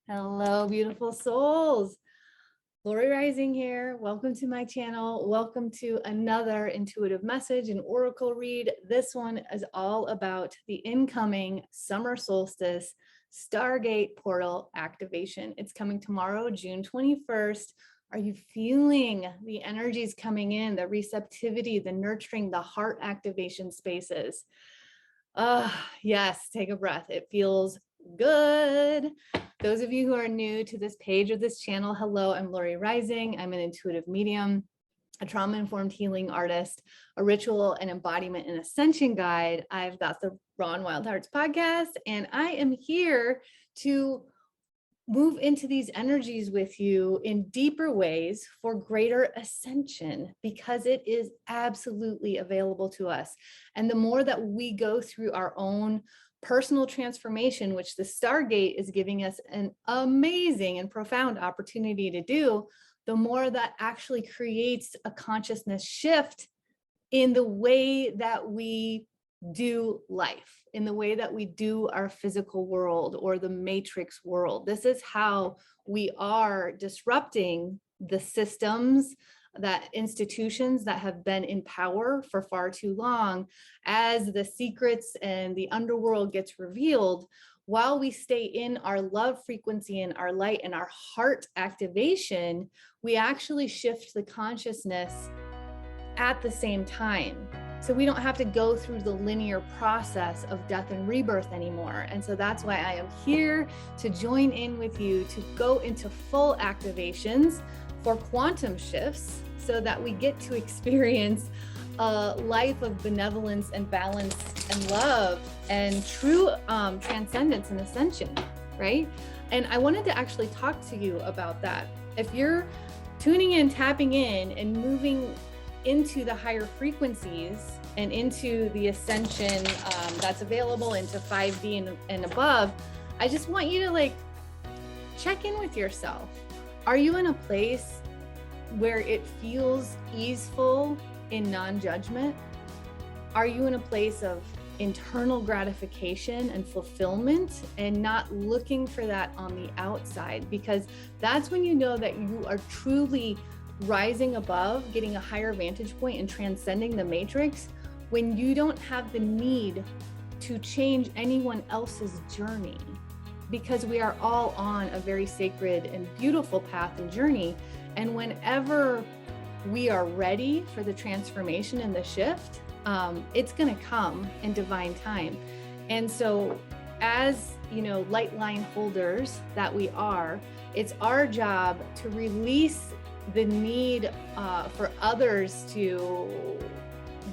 Hello, beautiful souls. Lori Rising here. Welcome to my channel. Welcome to another intuitive message and oracle read. This one is all about the incoming summer solstice stargate portal activation. It's coming tomorrow, June 21st. Are you feeling the energies coming in, the receptivity, the nurturing, the heart activation spaces? Yes, take a breath. It feels good. Those of you who are new to this page or this channel, hello, I'm Lori Rising. I'm an intuitive medium, a trauma-informed healing artist, a ritual and embodiment and ascension guide. I've got the Raw and Wild Hearts podcast, and I am here to move into these energies with you in deeper ways for greater ascension, because it is absolutely available to us. And the more that we go through our own personal transformation, which the Stargate is giving us an amazing and profound opportunity to do, the more that actually creates a consciousness shift in the way that we do life, in the way that we do our physical world or the matrix world. This is how we are disrupting the systems, that institutions that have been in power for far too long. As the secrets and the underworld gets revealed, while we stay in our love frequency and our light and our heart activation, we actually shift the consciousness at the same time. So we don't have to go through the linear process of death and rebirth anymore. And so that's why I am here to join in with you to go into full activations for quantum shifts, so that we get to experience a life of benevolence and balance and love and true transcendence and ascension, right? And I wanted to actually talk to you about that. If you're tuning in, tapping in, and moving into the higher frequencies and into the ascension that's available into 5D and above, I just want you to check in with yourself. Are you in a place where it feels easeful in non-judgment? Are you in a place of internal gratification and fulfillment and not looking for that on the outside? Because that's when you know that you are truly rising above, getting a higher vantage point and transcending the matrix, when you don't have the need to change anyone else's journey, because we are all on a very sacred and beautiful path and journey. And whenever we are ready for the transformation and the shift, it's going to come in divine time. And so as light line holders that we are, it's our job to release the need for others to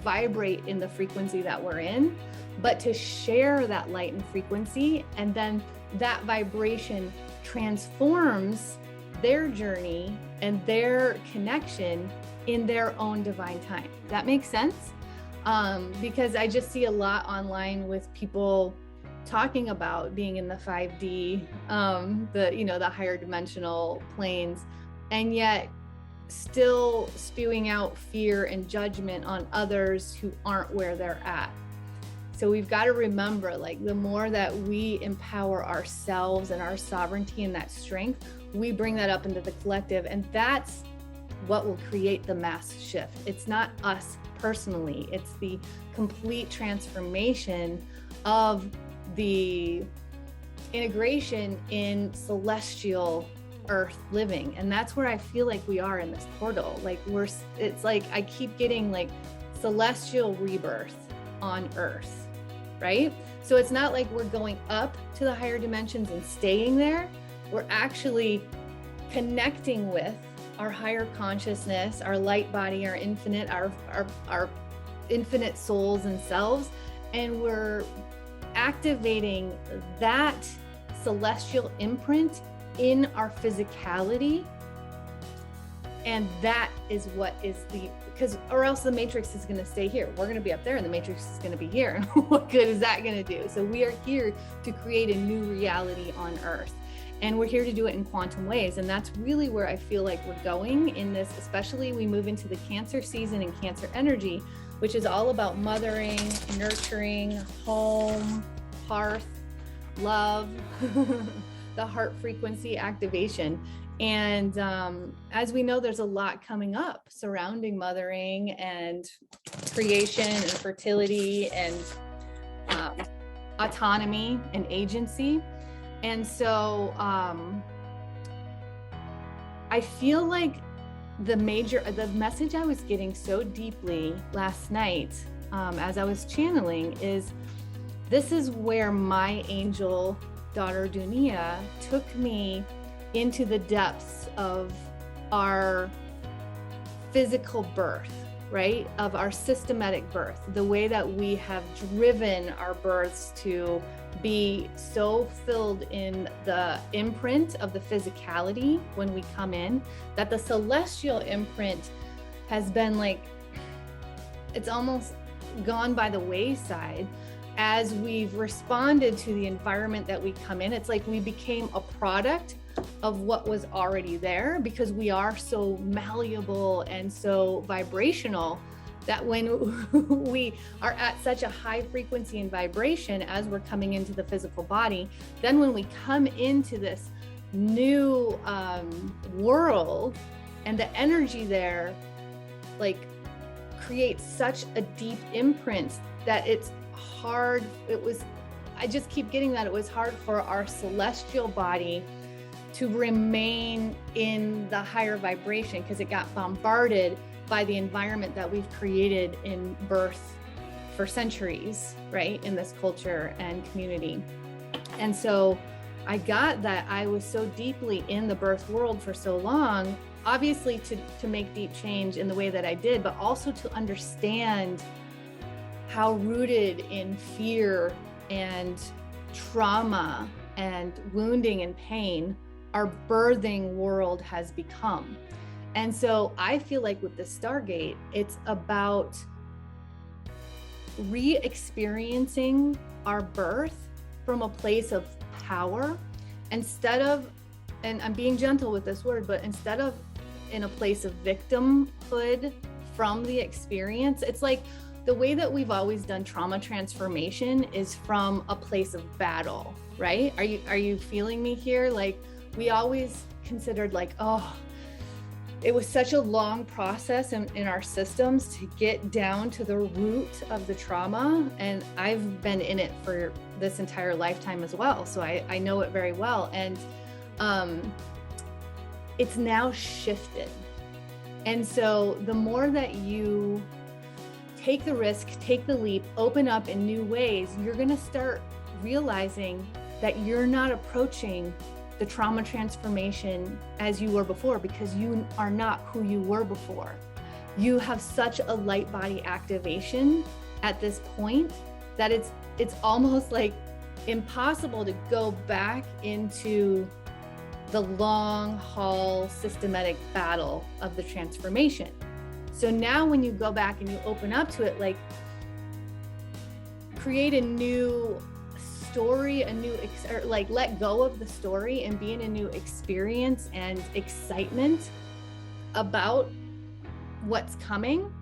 vibrate in the frequency that we're in, but to share that light and frequency, and then that vibration transforms their journey and their connection in their own divine time. That makes sense? Because I just see a lot online with people talking about being in the 5D, the higher dimensional planes, and yet still spewing out fear and judgment on others who aren't where they're at. So we've got to remember, the more that we empower ourselves and our sovereignty and that strength, we bring that up into the collective, and that's what will create the mass shift. It's not us personally, it's the complete transformation of the integration in celestial earth living. And that's where I feel like we are in this portal. It's like I keep getting celestial rebirth on earth, right? So it's not like we're going up to the higher dimensions and staying there. We're actually connecting with our higher consciousness, our light body, our infinite, our infinite souls and selves, and we're activating that celestial imprint in our physicality. And that is what is or else the matrix is going to stay here. We're going to be up there and the matrix is going to be here. What good is that going to do? So we are here to create a new reality on earth. And we're here to do it in quantum ways. And that's really where I feel like we're going in this, especially we move into the Cancer season and Cancer energy, which is all about mothering, nurturing, home, hearth, love, the heart frequency activation. And as we know, there's a lot coming up surrounding mothering and creation and fertility and autonomy and agency. And so I feel like the message I was getting so deeply last night as I was channeling is, this is where my angel daughter Dunia took me into the depths of our physical birth, right? Of our systematic birth, the way that we have driven our births to be so filled in the imprint of the physicality when we come in, that the celestial imprint has been like, it's almost gone by the wayside as we've responded to the environment that we come in. It's like we became a product of what was already there, because we are so malleable and so vibrational that when we are at such a high frequency and vibration as we're coming into the physical body, then when we come into this new world, and the energy there like creates such a deep imprint that it's hard. I just keep getting that it was hard for our celestial body to remain in the higher vibration, because it got bombarded by the environment that we've created in birth for centuries, right, in this culture and community. And so I got that I was so deeply in the birth world for so long, obviously to make deep change in the way that I did, but also to understand how rooted in fear and trauma and wounding and pain our birthing world has become. And so I feel like with the Stargate, it's about re-experiencing our birth from a place of power, instead of, and I'm being gentle with this word, but instead of in a place of victimhood from the experience. It's like the way that we've always done trauma transformation is from a place of battle, right? Are you feeling me here? Like, we always considered like, oh, it was such a long process in our systems to get down to the root of the trauma. And I've been in it for this entire lifetime as well. So I know it very well. And it's now shifted. And so the more that you take the risk, take the leap, open up in new ways, you're going to start realizing that you're not approaching the trauma transformation as you were before, because you are not who you were before. You have such a light body activation at this point that it's almost like impossible to go back into the long haul systematic battle of the transformation. So now when you go back and you open up to it, like, create a new story, like let go of the story and be in a new experience and excitement about what's coming.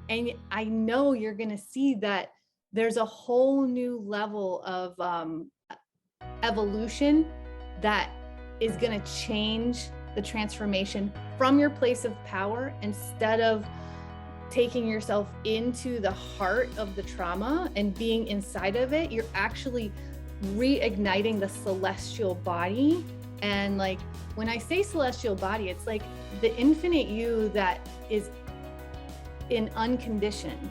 And I know you're going to see that there's a whole new level of evolution that is going to change the transformation from your place of power. Instead of taking yourself into the heart of the trauma and being inside of it, you're actually reigniting the celestial body. And like, when I say celestial body, it's like the infinite you that is in unconditioned,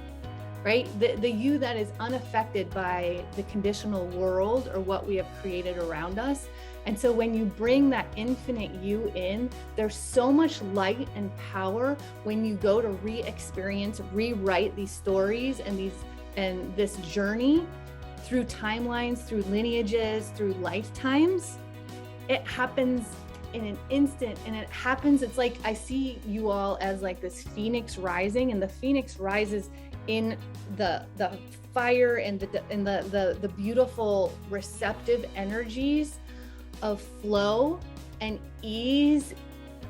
right? The you that is unaffected by the conditional world or what we have created around us. And so when you bring that infinite you in, there's so much light and power when you go to re-experience, rewrite these stories and this journey through timelines, through lineages, through lifetimes. It happens in an instant, and it happens, it's like, I see you all as like this phoenix rising, and the phoenix rises in the fire and the beautiful receptive energies of flow and ease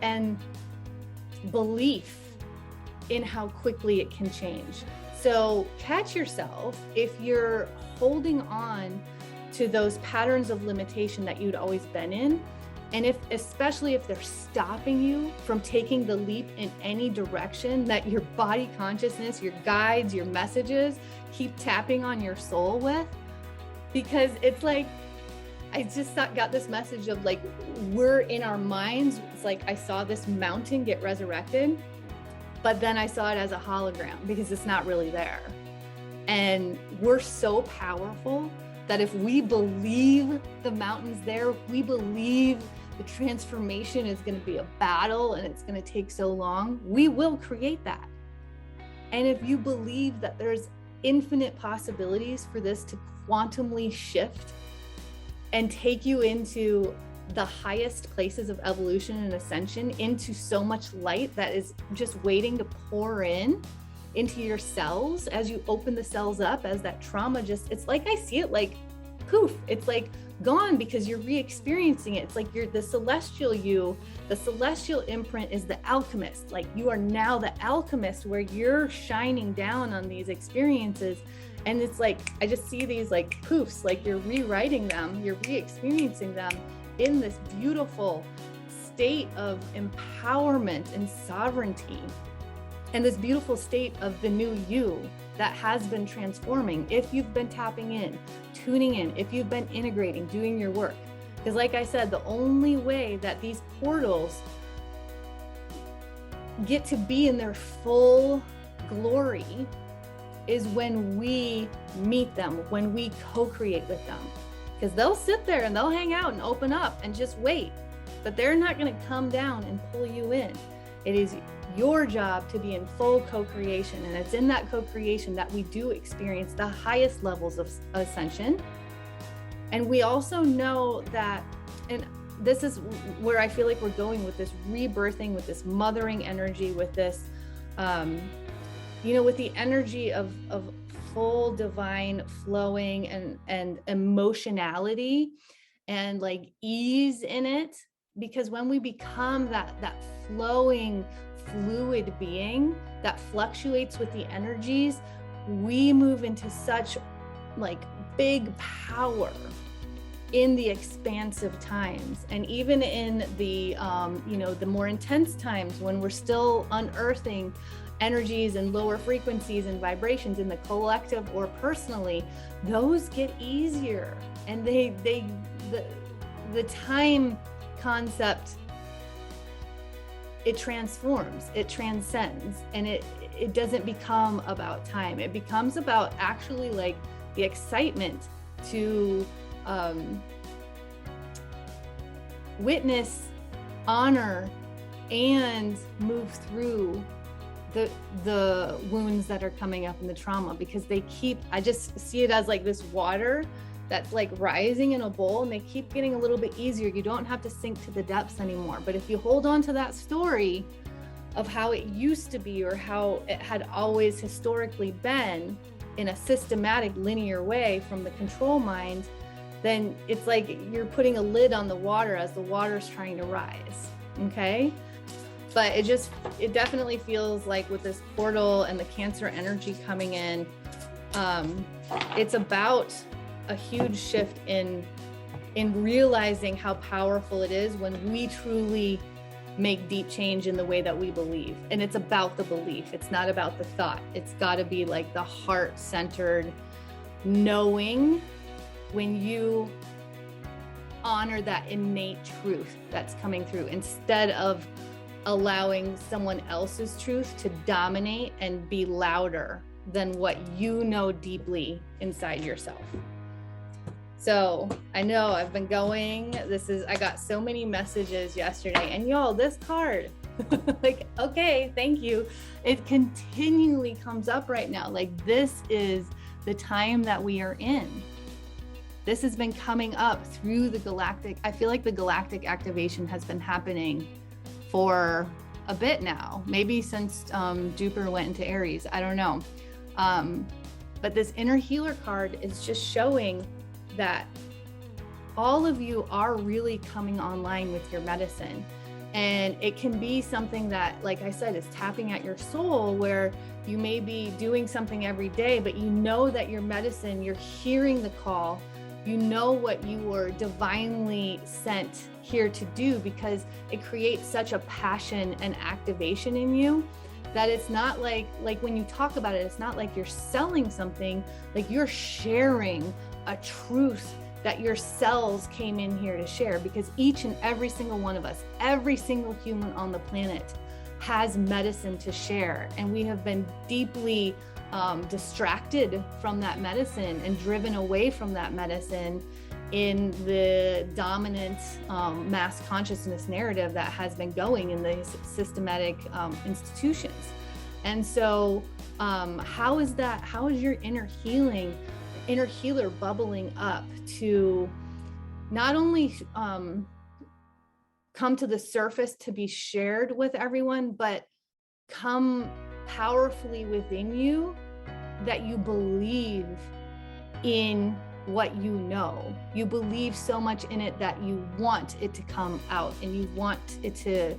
and belief in how quickly it can change. So catch yourself if you're holding on to those patterns of limitation that you'd always been in. And especially if they're stopping you from taking the leap in any direction that your body consciousness, your guides, your messages keep tapping on your soul with. Because it's like, I just got this message of like, we're in our minds. It's like, I saw this mountain get resurrected, but then I saw it as a hologram because it's not really there. And we're so powerful that if we believe the mountain's there, we believe the transformation is going to be a battle and it's going to take so long, we will create that. And if you believe that there's infinite possibilities for this to quantumly shift and take you into the highest places of evolution and ascension, into so much light that is just waiting to pour in into your cells as you open the cells up, as that trauma just, it's like, I see it like poof, it's like gone because you're re-experiencing it. It's like you're the celestial you, the celestial imprint is the alchemist. Like you are now the alchemist where you're shining down on these experiences. And it's like, I just see these like poofs, like you're rewriting them, you're re-experiencing them in this beautiful state of empowerment and sovereignty. And this beautiful state of the new you that has been transforming. If you've been tapping in, tuning in, if you've been integrating, doing your work. Because like I said, the only way that these portals get to be in their full glory is when we meet them, when we co-create with them. Because they'll sit there and they'll hang out and open up and just wait, but they're not going to come down and pull you in. It is your job to be in full co-creation. And it's in that co-creation that we do experience the highest levels of ascension. And we also know that, and this is where I feel like we're going with this rebirthing, with this mothering energy, with this, with the energy of full divine flowing and emotionality and like ease in it. Because when we become that flowing, fluid being that fluctuates with the energies, we move into such like big power in the expansive times. And even in the, the more intense times when we're still unearthing energies and lower frequencies and vibrations in the collective or personally, those get easier. And the time concept, it transforms, it transcends, and it doesn't become about time. It becomes about actually like the excitement to witness, honor, and move through the wounds that are coming up in the trauma, because I just see it as like this water that's like rising in a bowl, and they keep getting a little bit easier. You don't have to sink to the depths anymore. But if you hold on to that story of how it used to be or how it had always historically been in a systematic linear way from the control mind, then it's like you're putting a lid on the water as the water's trying to rise. Okay. But it definitely feels like with this portal and the Cancer energy coming in, it's about a huge shift in realizing how powerful it is when we truly make deep change in the way that we believe. And it's about the belief. It's not about the thought. It's got to be like the heart-centered knowing, when you honor that innate truth that's coming through, instead of allowing someone else's truth to dominate and be louder than what you know deeply inside yourself. So I know I've been going, I got so many messages yesterday, and y'all, this card, like, okay, thank you. It continually comes up right now. Like, this is the time that we are in. This has been coming up through the galactic. I feel like the galactic activation has been happening for a bit now, maybe since Jupiter went into Aries, I don't know. But this inner healer card is just showing that all of you are really coming online with your medicine. And it can be something that, like I said, is tapping at your soul, where you may be doing something every day, but you know that your medicine, you're hearing the call You know what you were divinely sent here to do, because it creates such a passion and activation in you that it's not like when you talk about it, it's not like you're selling something, like you're sharing a truth that your cells came in here to share, because each and every single one of us, every single human on the planet has medicine to share. And we have been deeply distracted from that medicine and driven away from that medicine in the dominant mass consciousness narrative that has been going in these systematic institutions. And so how is your inner healer bubbling up to not only come to the surface to be shared with everyone, but come powerfully within you, that you believe in what you know. You believe so much in it that you want it to come out, and you want it to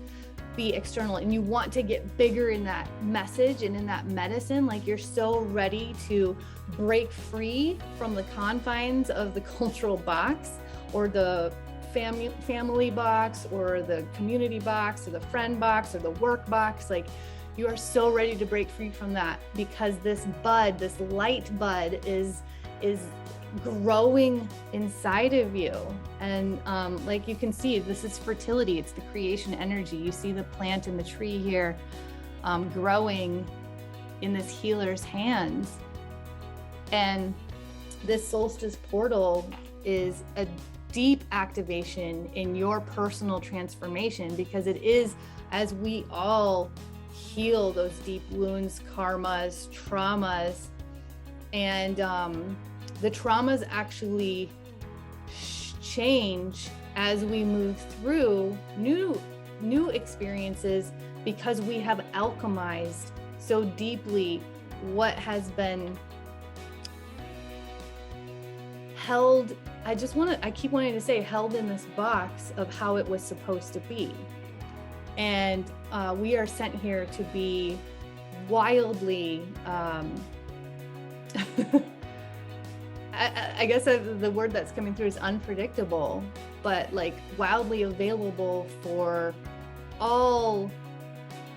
be external, and you want to get bigger in that message and in that medicine. Like you're so ready to break free from the confines of the cultural box, or the family box, or the community box, or the friend box, or the work box. Like you are so ready to break free from that, because this bud, this light bud is growing inside of you. And like you can see, this is fertility. It's the creation energy. You see the plant and the tree here growing in this healer's hands. And this solstice portal is a deep activation in your personal transformation, because it is, as we all heal those deep wounds, karmas, traumas, and the traumas actually change as we move through new experiences, because we have alchemized so deeply what has been held. I keep wanting to say held in this box of how it was supposed to be. And we are sent here to be wildly, I guess the word that's coming through is unpredictable, but like wildly available for all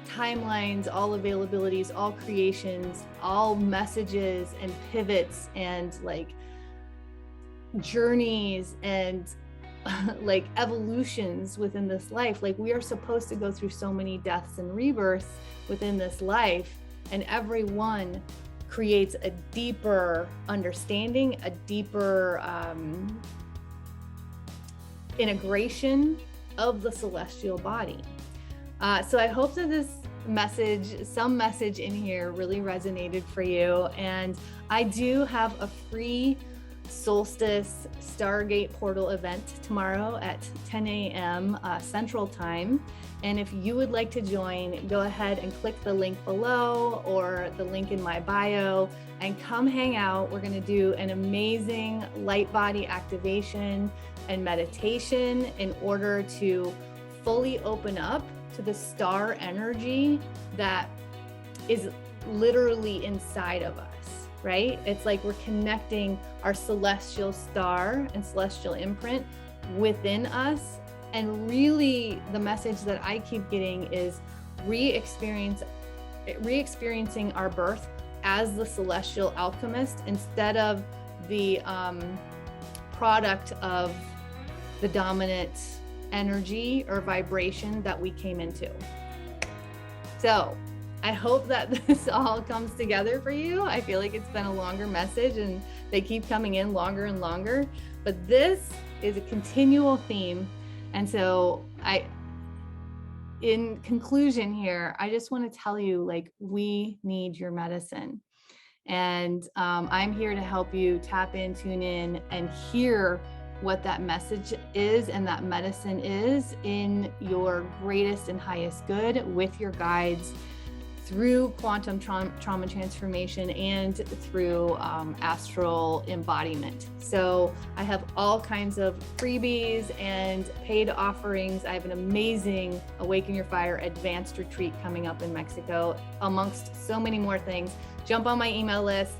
timelines, all availabilities, all creations, all messages and pivots and like journeys and like evolutions within this life. Like we are supposed to go through so many deaths and rebirths within this life, and every one creates a deeper understanding, a deeper integration of the celestial body. So I hope that this some message in here really resonated for you. And I do have a free Solstice Stargate portal event tomorrow at 10 a.m. Central Time. And if you would like to join, go ahead and click the link below or the link in my bio and come hang out. We're going to do an amazing light body activation and meditation in order to fully open up to the star energy that is literally inside of us. Right? It's like we're connecting our celestial star and celestial imprint within us. And really the message that I keep getting is re-experiencing our birth as the celestial alchemist instead of the product of the dominant energy or vibration that we came into. So I hope that this all comes together for you. I feel like it's been a longer message and they keep coming in longer and longer, but this is a continual theme. And so in conclusion here, I just want to tell you, like, we need your medicine. And I'm here to help you tap in, tune in, and hear what that message is and that medicine is in your greatest and highest good with your guides, through quantum trauma transformation and through astral embodiment. So I have all kinds of freebies and paid offerings. I have an amazing Awaken Your Fire advanced retreat coming up in Mexico, amongst so many more things. Jump on my email list.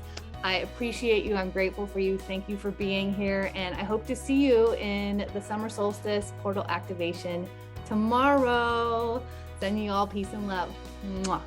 I appreciate you. I'm grateful for you. Thank you for being here. And I hope to see you in the summer solstice portal activation tomorrow. Sending you all peace and love. Mwah.